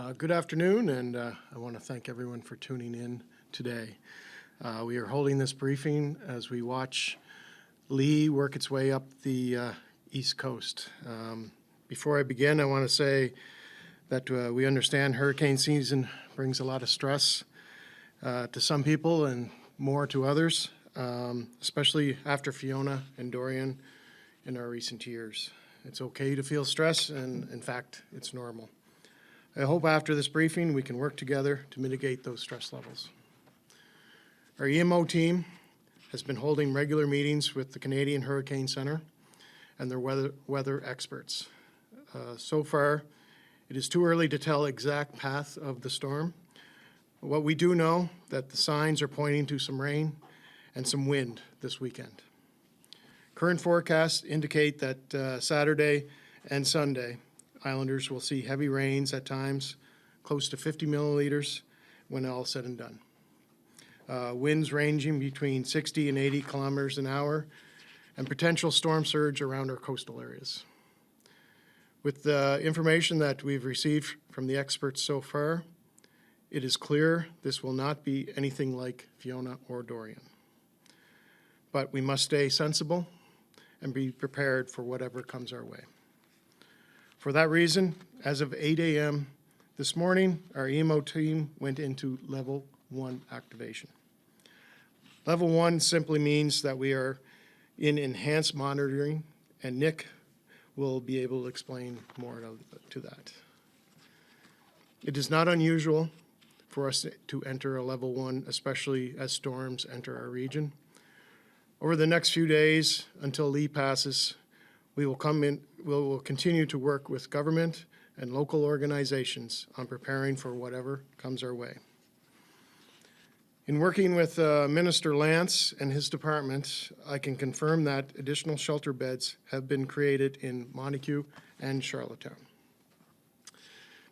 Good afternoon, and I want to thank everyone for tuning in today. We are holding this briefing as we watch Lee work its way up the East Coast. Before I begin, I want to say that we understand hurricane season brings a lot of stress to some people and more to others, especially after Fiona and Dorian in our recent years. It's okay to feel stress, and in fact, it's normal. I hope after this briefing we can work together to mitigate those stress levels. Our EMO team has been holding regular meetings with the Canadian Hurricane Centre and their weather experts. So far, it is too early to tell exact path of the storm. What we do know that the signs are pointing to some rain and some wind this weekend. Current forecasts indicate that Saturday and Sunday, Islanders will see heavy rains at times, close to 50 milliliters when all said and done. Winds ranging between 60 and 80 kilometers an hour, and potential storm surge around our coastal areas. With the information that we've received from the experts so far, it is clear this will not be anything like Fiona or Dorian. But we must stay sensible and be prepared for whatever comes our way. For that reason, as of 8 a.m. this morning, our EMO team went into Level 1 activation. Level 1 simply means that we are in enhanced monitoring, and Nick will be able to explain more to that. It is not unusual for us to enter a Level 1, especially as storms enter our region. Over the next few days, until Lee passes, we will continue to work with government and local organizations on preparing for whatever comes our way. In working with Minister Lance and his department, I can confirm that additional shelter beds have been created in Montague and Charlottetown.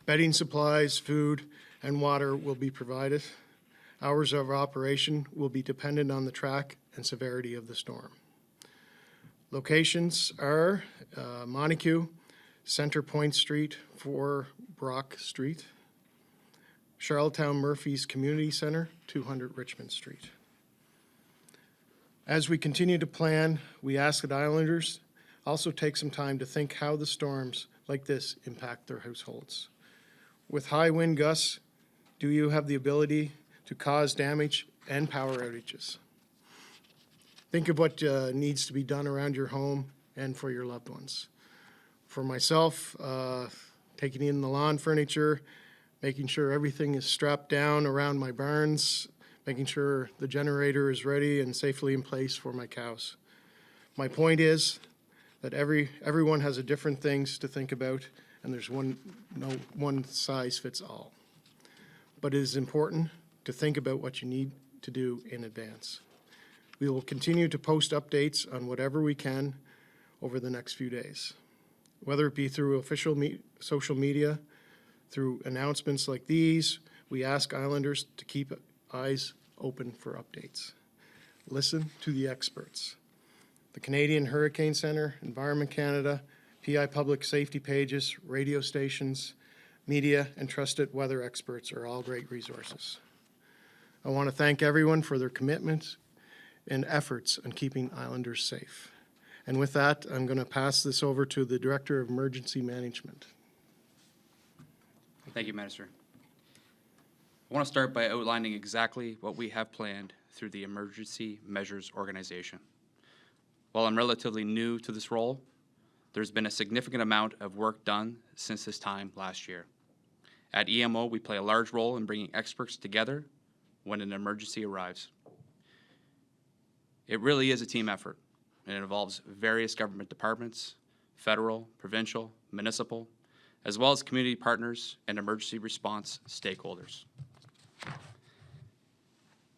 Bedding supplies, food, and water will be provided. Hours of operation will be dependent on the track and severity of the storm. Locations are Montague, Center Point Street, 4 Brock Street, Charlottetown Murphy's Community Center, 200 Richmond Street. As we continue to plan, we ask that Islanders also take some time to think how the storms like this impact their households. With high wind gusts, do you have the ability to cause damage and power outages? Think of what needs to be done around your home and for your loved ones. For myself, taking in the lawn furniture, making sure everything is strapped down around my barns, making sure the generator is ready and safely in place for my cows. My point is that everyone has a different things to think about, and there's no one size fits all. But it is important to think about what you need to do in advance. We will continue to post updates on whatever we can over the next few days, whether it be through official social media, through announcements like these. We ask Islanders to keep eyes open for updates. Listen to the experts. The Canadian Hurricane Centre, Environment Canada, PEI Public Safety pages, radio stations, media, and trusted weather experts are all great resources. I want to thank everyone for their commitment and efforts on keeping Islanders safe. And with that, I'm going to pass this over to the Director of Emergency Management. Thank you, Minister. I want to start by outlining exactly what we have planned through the Emergency Measures Organization. While I'm relatively new to this role, there's been a significant amount of work done since this time last year. At EMO, we play a large role in bringing experts together when an emergency arrives. It really is a team effort, and it involves various government departments, federal, provincial, municipal, as well as community partners and emergency response stakeholders.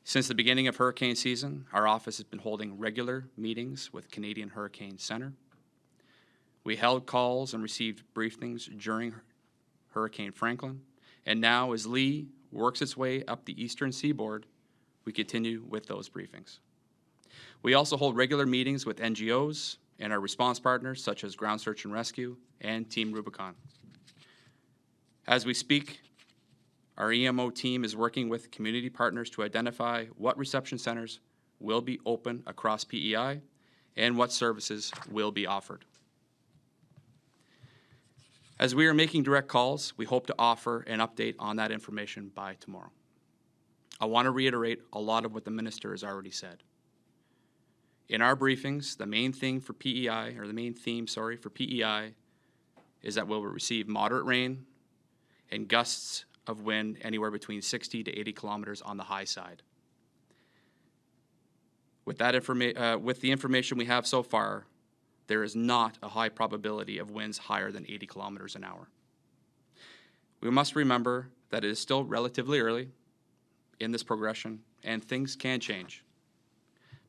Since the beginning of hurricane season, our office has been holding regular meetings with Canadian Hurricane Centre. We held calls and received briefings during Hurricane Franklin, and now as Lee works its way up the eastern seaboard, we continue with those briefings. We also hold regular meetings with NGOs and our response partners such as Ground Search and Rescue and Team Rubicon. As we speak, Our EMO team is working with community partners to identify what reception centers will be open across PEI and what services will be offered. As we are making direct calls, we hope to offer an update on that information by tomorrow. I want to reiterate a lot of what the minister has already said. In our briefings, the main theme for PEI is that we'll receive moderate rain and gusts of wind anywhere between 60 to 80 kilometers on the high side. With the information we have so far, there is not a high probability of winds higher than 80 kilometers an hour. We must remember that it is still relatively early in this progression and things can change.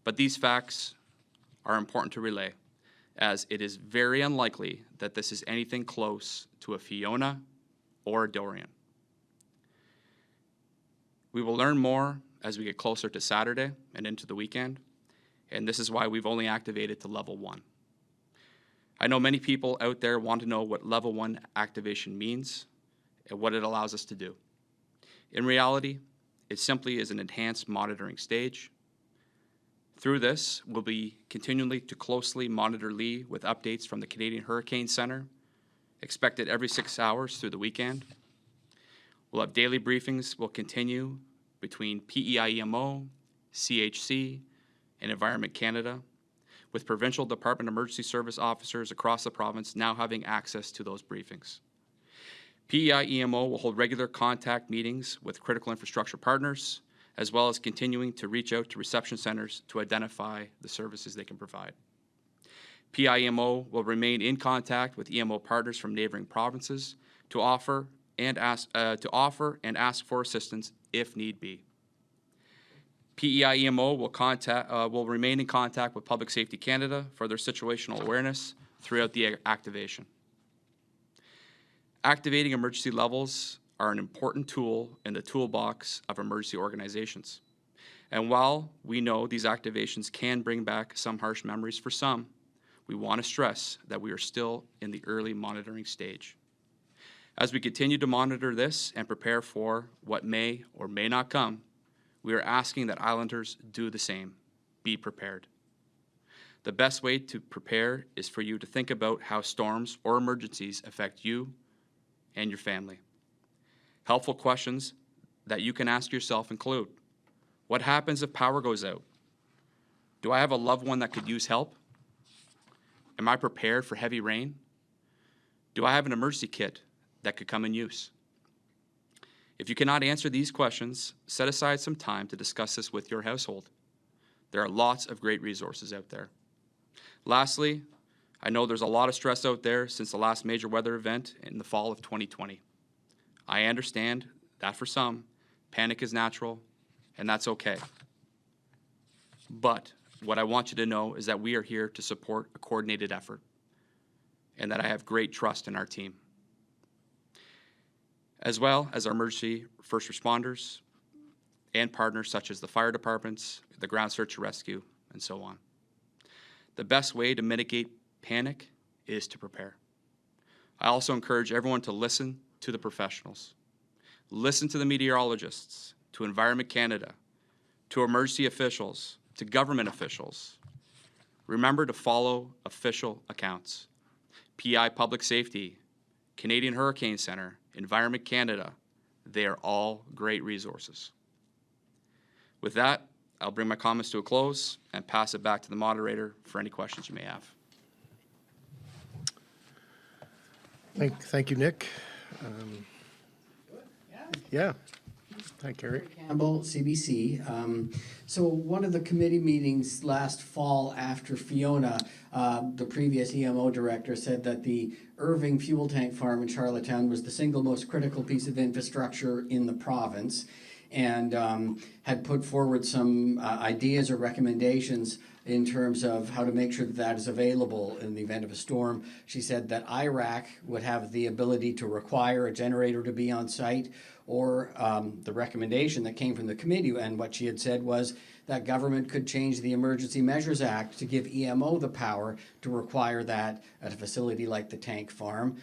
But these facts are important to relay, as it is very unlikely that this is anything close to a Fiona or a Dorian. We will learn more as we get closer to Saturday and into the weekend, and this is why we've only activated to level 1. I know many people out there want to know what level 1 activation means and what it allows us to do. In reality, it simply is an enhanced monitoring stage. Through this, we'll be continually to closely monitor Lee with updates from the Canadian Hurricane Center, expected every 6 hours through the weekend. We'll have daily briefings will continue between PEI EMO, CHC, and Environment Canada, with Provincial Department of Emergency Service officers across the province now having access to those briefings. PEI EMO will hold regular contact meetings with critical infrastructure partners, as well as continuing to reach out to reception centers to identify the services they can provide. PEI EMO will remain in contact with EMO partners from neighboring provinces to offer and ask for assistance if need be. PEI EMO will remain in contact with Public Safety Canada for their situational awareness throughout the activation. Activating emergency levels are an important tool in the toolbox of emergency organizations. And while we know these activations can bring back some harsh memories for some, we want to stress that we are still in the early monitoring stage. As we continue to monitor this and prepare for what may or may not come, we are asking that Islanders do the same. Be prepared. The best way to prepare is for you to think about how storms or emergencies affect you and your family. Helpful questions that you can ask yourself include: what happens if power goes out? Do I have a loved one that could use help? Am I prepared for heavy rain? Do I have an emergency kit that could come in use? If you cannot answer these questions, set aside some time to discuss this with your household. There are lots of great resources out there. Lastly, I know there's a lot of stress out there since the last major weather event in the fall of 2020. I understand that for some, panic is natural, and that's okay. But what I want you to know is that we are here to support a coordinated effort, and that I have great trust in our team, as well as our emergency first responders and partners such as the fire departments, the ground search and rescue, and so on. The best way to mitigate panic is to prepare. I also encourage everyone to listen to the professionals. Listen to the meteorologists, to Environment Canada, to emergency officials, to government officials. Remember to follow official accounts. PEI Public Safety, Canadian Hurricane Center, Environment Canada, they are all great resources. With that, I'll bring my comments to a close and pass it back to the moderator for any questions you may have. Thank you, Nick. Yeah. Thank you, Eric. Campbell, CBC. So one of the committee meetings last fall after Fiona, the previous EMO director said that the Irving fuel tank farm in Charlottetown was the single most critical piece of infrastructure in the province, and had put forward some ideas or recommendations in terms of how to make sure that that is available in the event of a storm. She said that IRAC would have the ability to require a generator to be on site, or the recommendation that came from the committee, and what she had said was that government could change the Emergency Measures Act to give EMO the power to require that at a facility like the tank farm.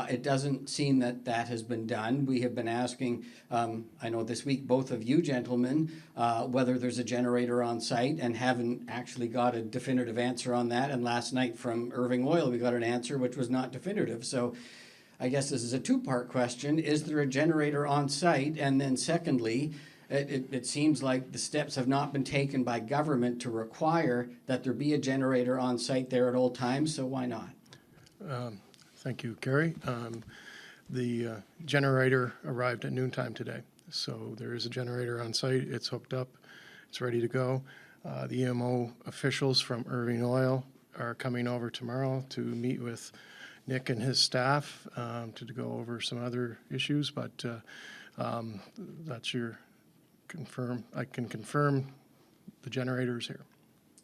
It doesn't seem that that has been done. We have been asking, I know this week, both of you gentlemen, whether there's a generator on site, and haven't actually got a definitive answer on that. And last night from Irving Oil, we got an answer which was not definitive. So I guess this is a two-part question. Is there a generator on site? And then secondly, it seems like the steps have not been taken by government to require that there be a generator on site there at all times, so why not? Thank you, Gary. The generator arrived at noontime today, so there is a generator on site. It's hooked up. It's ready to go. The EMO officials from Irving Oil are coming over tomorrow to meet with Nick and his staff to go over some other issues, but that's your confirm. I can confirm the generator's here.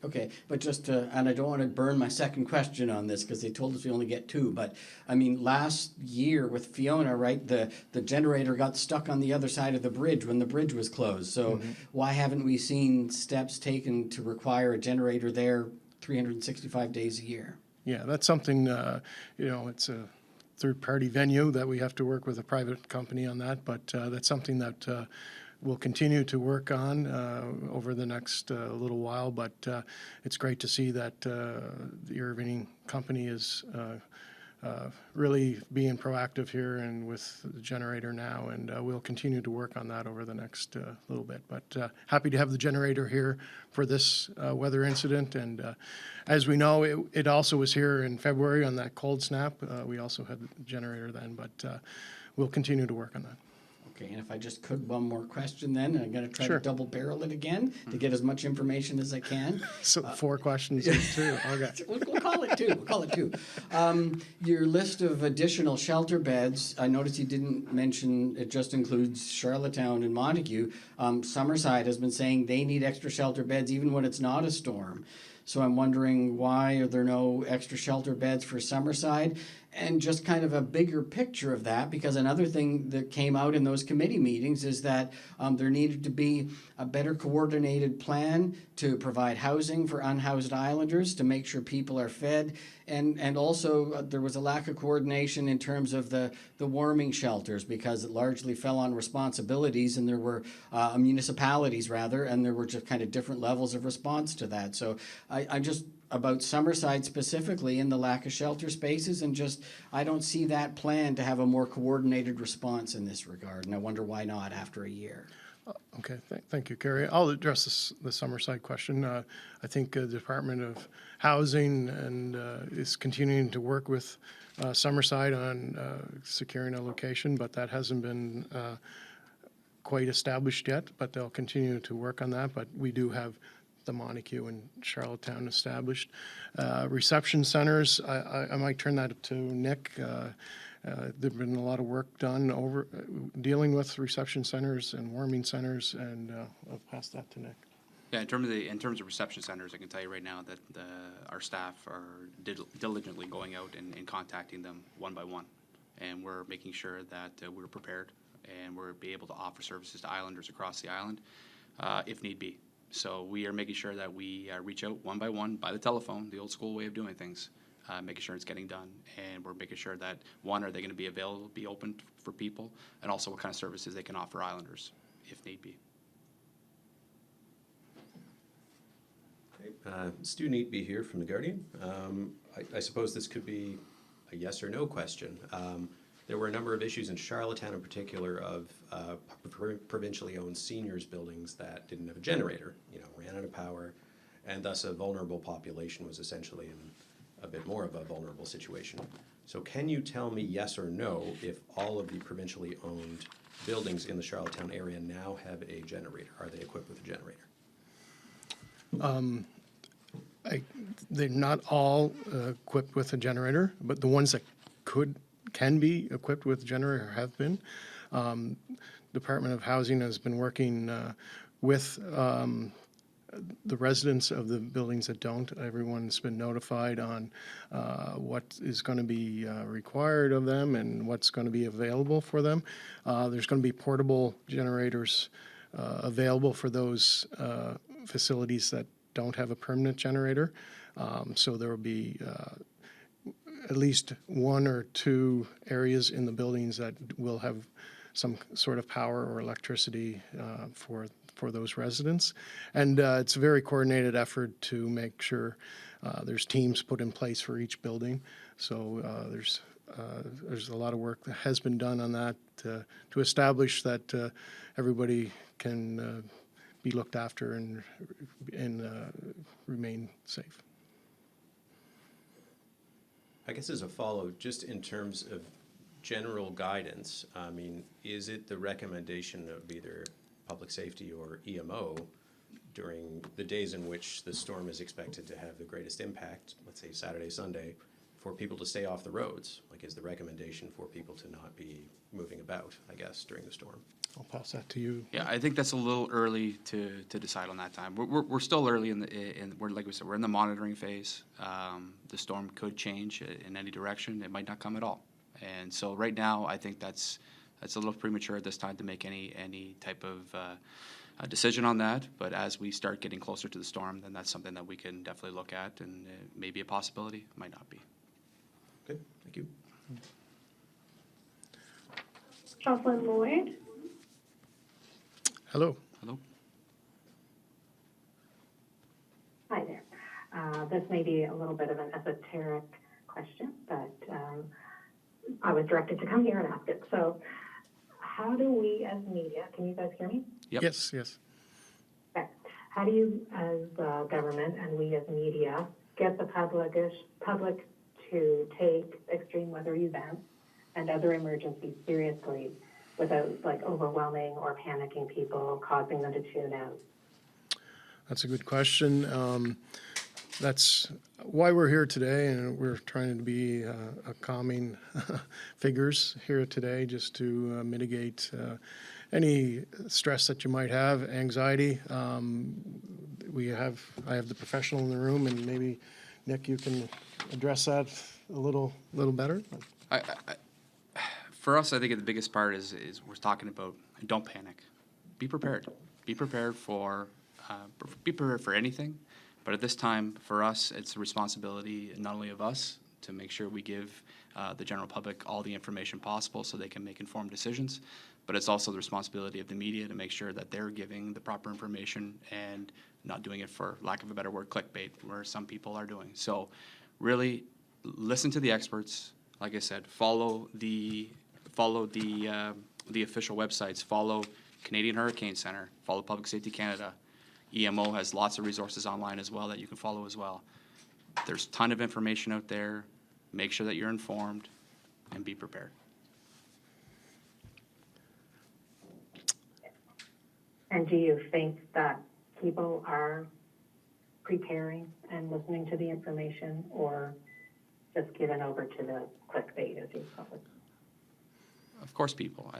Okay, but just to, and I don't want to burn my second question on this because they told us we only get two, but I mean, last year with Fiona, right, the generator got stuck on the other side of the bridge when the bridge was closed. So why haven't we seen steps taken to require a generator there 365 days a year? Yeah, that's something, it's a third-party venue that we have to work with a private company on that, but that's something that we'll continue to work on over the next little while, but it's great to see that the Irving company is really being proactive here and with the generator now, and we'll continue to work on that over the next little bit. But happy to have the generator here for this weather incident, and as we know, it also was here in February on that cold snap. We also had the generator then, but we'll continue to work on that. Okay, and if I just could, one more question then, I'm going to try Sure. to double barrel it again to get as much information as I can. So 4 questions too. Okay. We'll call it two. We'll call it two. Your list of additional shelter beds, I noticed you didn't mention it just includes Charlottetown and Montague. Summerside has been saying they need extra shelter beds even when it's not a storm. So I'm wondering, why are there no extra shelter beds for Summerside? And just kind of a bigger picture of that, because another thing that came out in those committee meetings is that there needed to be a better coordinated plan to provide housing for unhoused islanders, to make sure people are fed, and also there was a lack of coordination in terms of the warming shelters, because it largely fell on responsibilities, and there were municipalities rather, and there were just kind of different levels of response to that. So I just about Summerside specifically and the lack of shelter spaces, and just I don't see that plan to have a more coordinated response in this regard, and I wonder why not after a year. Okay, thank you, Carrie. I'll address the Summerside question. I think the Department of Housing and is continuing to work with Summerside on securing a location, but that hasn't been quite established yet, but they'll continue to work on that. But we do have the Montague and Charlottetown established. Reception centers, I might turn that to Nick. There's been a lot of work done over dealing with reception centers and warming centers, and I'll pass that to Nick. Yeah, in terms of reception centers, I can tell you right now that our staff are diligently going out and contacting them one by one, and we're making sure that we're prepared and we're be able to offer services to islanders across the island if need be. So we are making sure that we reach out one by one by the telephone, the old school way of doing things, making sure it's getting done. And we're making sure that, one, are they going to be available, be open for people, and also what kind of services they can offer islanders if need be. Stu Neatby here from The Guardian. I suppose this could be a yes or no question. There were a number of issues in Charlottetown in particular of provincially owned seniors buildings that didn't have a generator, ran out of power, and thus a vulnerable population was essentially in a bit more of a vulnerable situation. So can you tell me yes or no if all of the provincially owned buildings in the Charlottetown area now have a generator? Are they equipped with a generator? They're not all equipped with a generator, but the ones that can be equipped with a generator have been. Department of Housing has been working with the residents of the buildings that don't. Everyone's been notified on what is going to be required of them and what's going to be available for them. There's going to be portable generators available for those facilities that don't have a permanent generator. So there will be at least one or two areas in the buildings that will have some sort of power or electricity for those residents. And it's a very coordinated effort to make sure there's teams put in place for each building. So there's a lot of work that has been done on that to establish that everybody can be looked after and remain safe. I guess as a follow, just in terms of general guidance, I mean, is it the recommendation of either public safety or EMO during the days in which the storm is expected to have the greatest impact, let's say Saturday, Sunday, for people to stay off the roads? Like, is the recommendation for people to not be moving about, I guess, during the storm? I'll pass that to you. Yeah, I think that's a little early to decide on that time. We're still early we're, like we said, we're in the monitoring phase. The storm could change in any direction. It might not come at all. And so right now, I think that's a little premature at this time to make any type of a decision on that. But as we start getting closer to the storm, then that's something that we can definitely look at, and it may be a possibility, might not be. Good, thank you. Jocelyn Lloyd. Hello. Hello? Hi there. This may be a little bit of an esoteric question, but I was directed to come here and ask it. So how do we as media, can you guys hear me? Yep. Yes, yes. Okay. How do you as government and we as media get the public to take extreme weather events and other emergencies seriously without like overwhelming or panicking people, causing them to tune out? That's a good question. That's why we're here today, and we're trying to be a calming figures here today, just to mitigate any stress that you might have, anxiety. I have the professional in the room, and maybe Nick, you can address that a little better. For us, I think the biggest part is we're talking about don't panic. Be prepared. Be prepared for anything. But at this time, for us, it's a responsibility not only of us to make sure we give the general public all the information possible so they can make informed decisions, but it's also the responsibility of the media to make sure that they're giving the proper information and not doing it, for lack of a better word, clickbait, where some people are doing. So really listen to the experts. Like I said, follow the official websites, follow Canadian Hurricane Center, follow Public Safety Canada. EMO has lots of resources online as well that you can follow as well. There's a ton of information out there. Make sure that you're informed and be prepared. And do you think that people are preparing and listening to the information, or just given over to the clickbait, as you call it? Of course, people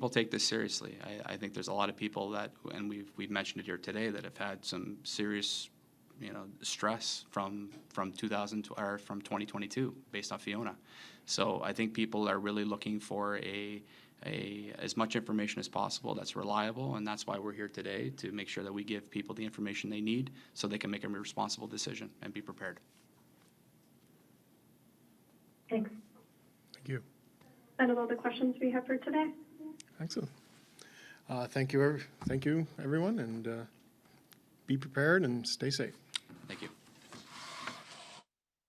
take this seriously. I think there's a lot of people that, and we've mentioned it here today, that have had some serious, stress from 2022 based on Fiona. So I think people are really looking for as much information as possible that's reliable, and that's why we're here today, to make sure that we give people the information they need so they can make a responsible decision and be prepared. Thanks. Thank you. That is all the questions we have for today. Excellent. Thank you, everyone, and be prepared and stay safe. Thank you.